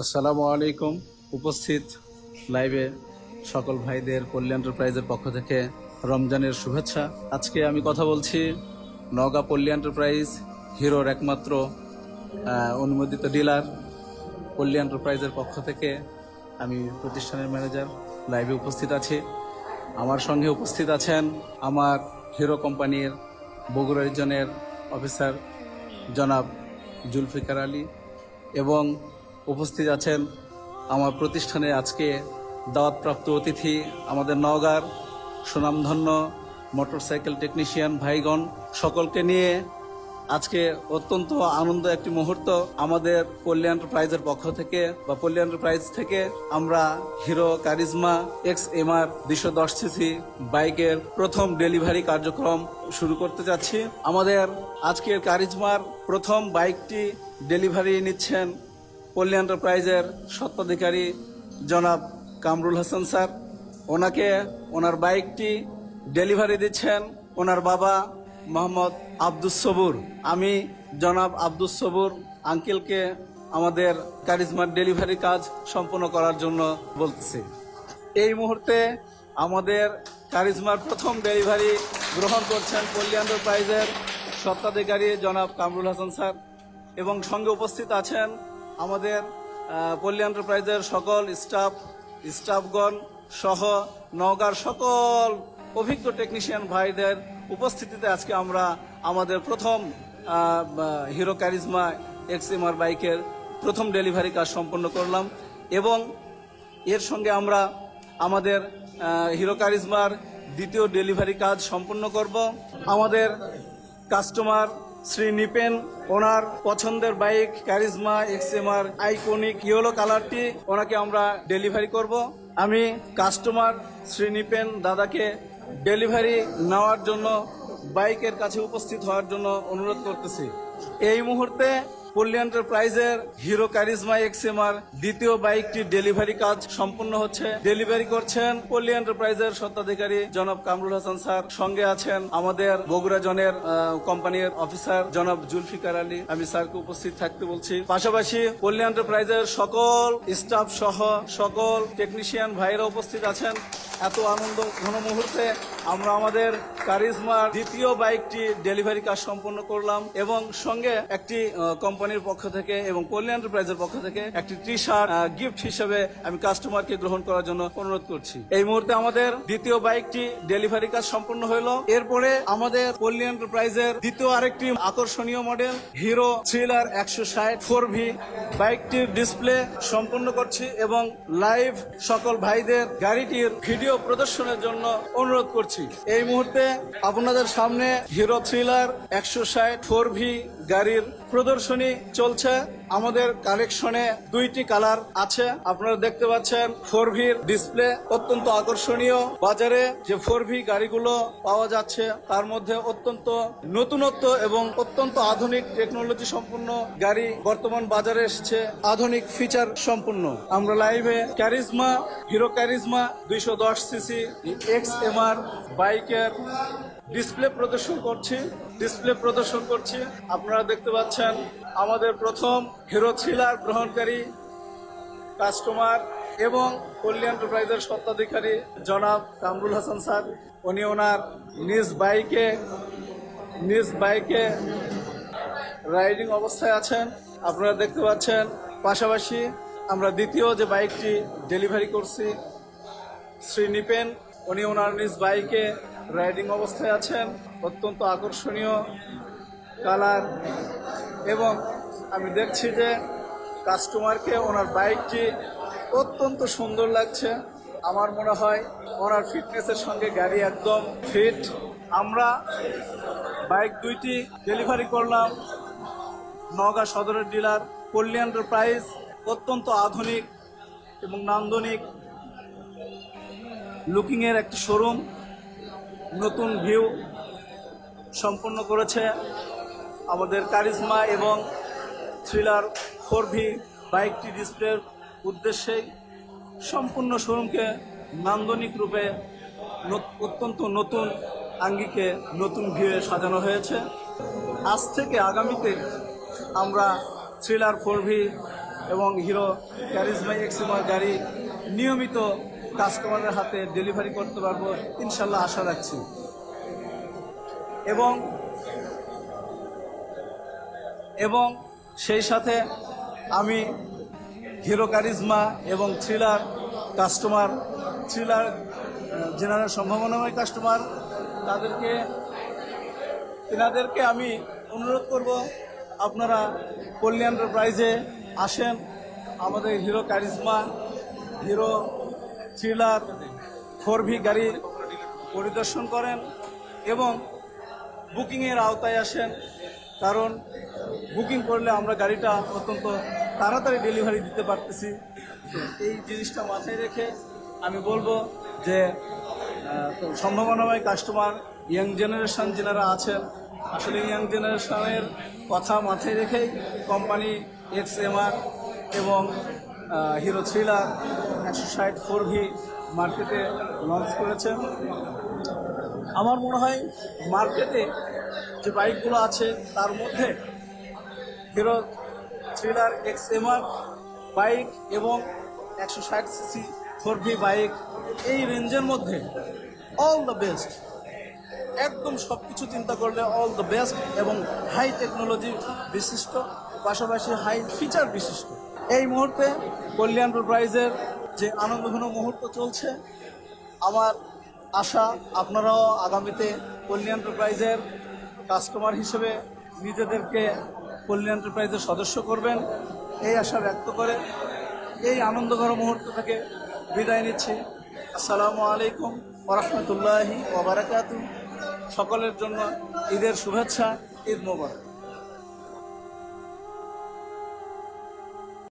আসসালামু আলাইকুম। উপস্থিত লাইভে সকল ভাইদের পল্লী এন্টারপ্রাইজের পক্ষ থেকে রমজানের শুভেচ্ছা। আজকে আমি কথা বলছি নওগাঁ পল্লী এন্টারপ্রাইজ, হিরোর একমাত্র অনুমোদিত ডিলার। পল্লী এন্টারপ্রাইজের পক্ষ থেকে আমি প্রতিষ্ঠানের ম্যানেজার লাইভে উপস্থিত আছি। আমার সঙ্গে উপস্থিত আছেন আমার হিরো কোম্পানির বগুড়া রিজনের অফিসার জনাব জুলফিকার আলী, এবং উপস্থিত আছেন আমার প্রতিষ্ঠানে আজকে দাওয়াতপ্রাপ্ত অতিথি আমাদের নওগাঁর সুনামধন্য মোটরসাইকেল টেকনিশিয়ান ভাইগণ। সকলকে নিয়ে আজকে অত্যন্ত আনন্দ একটি মুহূর্ত। আমাদের পল্লী এন্টারপ্রাইজের পক্ষ থেকে বা পল্লী এন্টারপ্রাইজ থেকে আমরা হিরো কারিজমা XMR 210 সিসি বাইকের প্রথম ডেলিভারি কার্যক্রম শুরু করতে যাচ্ছি। আমাদের আজকের কারিজমার প্রথম বাইকটি ডেলিভারি নিচ্ছেন পল্লী এন্টারপ্রাইজের স্বত্বাধিকারী জনাব কামরুল হাসান স্যার। ওনাকে ওনার বাইকটি ডেলিভারি দিচ্ছেন ওনার বাবা মোহাম্মদ আব্দুস সবুর। আমি জনাব আব্দুস সবুর আঙ্কেলকে আমাদের কারিজমার ডেলিভারি কাজ সম্পন্ন করার জন্য বলতেছি। এই মুহূর্তে আমাদের কারিজমার প্রথম ডেলিভারি গ্রহণ করছেন পল্লী এন্টারপ্রাইজের স্বত্বাধিকারী জনাব কামরুল হাসান স্যার, এবং সঙ্গে উপস্থিত আছেন আমাদের পল্লী এন্টারপ্রাইজের সকল স্টাফগণ সহ নওগাঁর সকল অভিজ্ঞ টেকনিশিয়ান ভাইদের উপস্থিতিতে আজকে আমরা আমাদের প্রথম হিরো কারিজমা XMR বাইকের প্রথম ডেলিভারি কাজ সম্পন্ন করলাম। এবং এর সঙ্গে আমরা আমাদের হিরো কারিজমার দ্বিতীয় ডেলিভারি কাজ সম্পন্ন করব। আমাদের কাস্টমার শ্রী নিপেন, ওনার পছন্দের bike charisma XMR iconic yellow কালারটি ওনাকে আমরা ডেলিভারি করব। আমি কাস্টমার শ্রী নিপেন দাদাকে ডেলিভারি নেওয়ার জন্য বাইকের কাছে উপস্থিত হওয়ার জন্য অনুরোধ করতেছি। এই মুহূর্তে পল্লী এন্টারপ্রাইজের হিরো কারিজমা XMR দ্বিতীয় বাইকটি ডেলিভারি কাজ সম্পন্ন হচ্ছে। ডেলিভারি করছেন পল্লী এন্টারপ্রাইজের স্বত্বাধিকারী জনাব কামরুল হাসান স্যার। সঙ্গে আছেন আমাদের বগুড়া জনের কোম্পানির অফিসার জনাব জুলফিকার আলী। আমি স্যারকে উপস্থিত থাকতে বলছি। পাশাপাশি পল্লী এন্টারপ্রাইজের সকল স্টাফ সহ সকল টেকনিশিয়ান ভাইরা উপস্থিত আছেন। এত আনন্দ ঘন মুহূর্তে আমরা আমাদের কারিজমার দ্বিতীয় বাইকটি ডেলিভারি কাজ সম্পন্ন করলাম, এবং সঙ্গে একটি কোম্পানির পক্ষ থেকে এবং পল্লী এন্টারপ্রাইজের পক্ষ থেকে একটি টি-শার্ট গিফট হিসেবে আমি কাস্টমারকে গ্রহণ করার জন্য অনুরোধ করছি। এই মুহূর্তে আমাদের দ্বিতীয় বাইকটি ডেলিভারি কাজ সম্পন্ন হইল। এরপরে আমাদের পল্লী এন্টারপ্রাইজের দ্বিতীয় আরেকটি আকর্ষণীয় মডেল হিরো থ্রিলার 160 4V বাইকটির ডিসপ্লে সম্পন্ন করছি, এবং লাইভ সকল ভাইদের গাড়িটির ভিডিও প্রদর্শনের জন্য অনুরোধ করছি। এই মুহূর্তে আপনাদের সামনে হিরো থ্রিলার 160 4V গাড়ির প্রদর্শনী চলছে। আমাদের কালেকশনে দুইটি কালার আছে। আপনারা দেখতে পাচ্ছেন 4V ডিসপ্লে অত্যন্ত আকর্ষণীয়। বাজারে যে 4V গাড়িগুলো পাওয়া যাচ্ছে তার মধ্যে অত্যন্ত নতুনত্ব এবং অত্যন্ত আধুনিক টেকনোলজি সম্পন্ন গাড়ি বর্তমান বাজারে এসেছে, আধুনিক ফিচার সম্পন্ন। আমরা লাইভে charisma hero charisma 210 CC XMR বাইকের ডিসপ্লে প্রদর্শন করছি। আপনারা দেখতে পাচ্ছেন আমাদের প্রথম হিরো থ্রিলার গ্রহণকারী কাস্টমার এবং পল্লী এন্টারপ্রাইজের স্বত্বাধিকারী জনাব কামরুল হাসান স্যার। উনি ওনার নিজ বাইকে রাইডিং অবস্থায় আছেন, আপনারা দেখতে পাচ্ছেন। পাশাপাশি আমরা দ্বিতীয় যে বাইকটি ডেলিভারি করছি শ্রী নিপেন, উনি ওনার নিজ বাইকে রাইডিং অবস্থায় আছেন। অত্যন্ত আকর্ষণীয় কালার, এবং আমি দেখছি যে কাস্টমারকে ওনার বাইকটি অত্যন্ত সুন্দর লাগছে। আমার মনে হয় ওনার ফিটনেসের সঙ্গে গাড়ি একদম ফিট। আমরা বাইক দুইটি ডেলিভারি করলাম নওগাঁ সদরের ডিলার পল্লী এন্টারপ্রাইজ। অত্যন্ত আধুনিক এবং নান্দনিক লুকিংয়ের একটি শোরুম নতুন ভিউ সম্পন্ন করেছে আমাদের কারিজমা এবং থ্রিলার 4V বাইকটি ডিসপ্লের উদ্দেশ্যেই। সম্পূর্ণ শোরুমকে নান্দনিক রূপে অত্যন্ত নতুন আঙ্গিকে নতুন ভিউয়ে সাজানো হয়েছে। আজ থেকে আগামীতে আমরা থ্রিলার 4V এবং হিরো ক্যারিজমা এক্সিমা গাড়ি নিয়মিত কাস্টমারের হাতে ডেলিভারি করতে পারবো ইনশাল্লাহ আশা রাখছি। এবং সেই সাথে আমি হিরো কারিজমা এবং থ্রিলার জেনারেল সম্ভাবনাময় কাস্টমার তেনাদেরকে আমি অনুরোধ করব, আপনারা পল্লী এন্টারপ্রাইজে আসেন, আমাদের hero charisma, hero thriller 4V গাড়ি পরিদর্শন করেন এবং বুকিংয়ের আওতায় আসেন। কারণ বুকিং করলে আমরা গাড়িটা অত্যন্ত তাড়াতাড়ি ডেলিভারি দিতে পারতেছি। এই জিনিসটা মাথায় রেখে আমি বলবো যে সম্ভাবনাময় কাস্টমার, ইয়াং জেনারেশন যারা আছেন, আসলে ইয়াং জেনারেশনের কথা মাথায় রেখেই কোম্পানি XMR এবং হিরো থ্রিলার 160 4V মার্কেটে লঞ্চ করেছেন। আমার মনে হয় মার্কেটে যে বাইকগুলো আছে তার মধ্যে হিরো থ্রিলার XMR বাইক এবং 160cc 4V বাইক, এই রেঞ্জের মধ্যে অল দ্য বেস্ট, একদম সব কিছু চিন্তা করলে অল দ্য বেস্ট এবং হাই টেকনোলজি বিশিষ্ট, পাশাপাশি হাই ফিচার বিশিষ্ট। এই মুহূর্তে পল্লী এন্টারপ্রাইজের যে আনন্দঘন মুহূর্ত চলছে, আমার আশা আপনারাও আগামীতে পল্লী এন্টারপ্রাইজের কাস্টমার হিসেবে নিজেদেরকে পল্লী এন্টারপ্রাইজের সদস্য করবেন, এই আশা ব্যক্ত করে এই আনন্দঘন মুহূর্ত থেকে বিদায় নিচ্ছি। আসসালামু আলাইকুম ওয়া রাহমাতুল্লাহি ওয়া বারাকাতুহু। সকলের জন্য ঈদের শুভেচ্ছা, ঈদ মোবারক।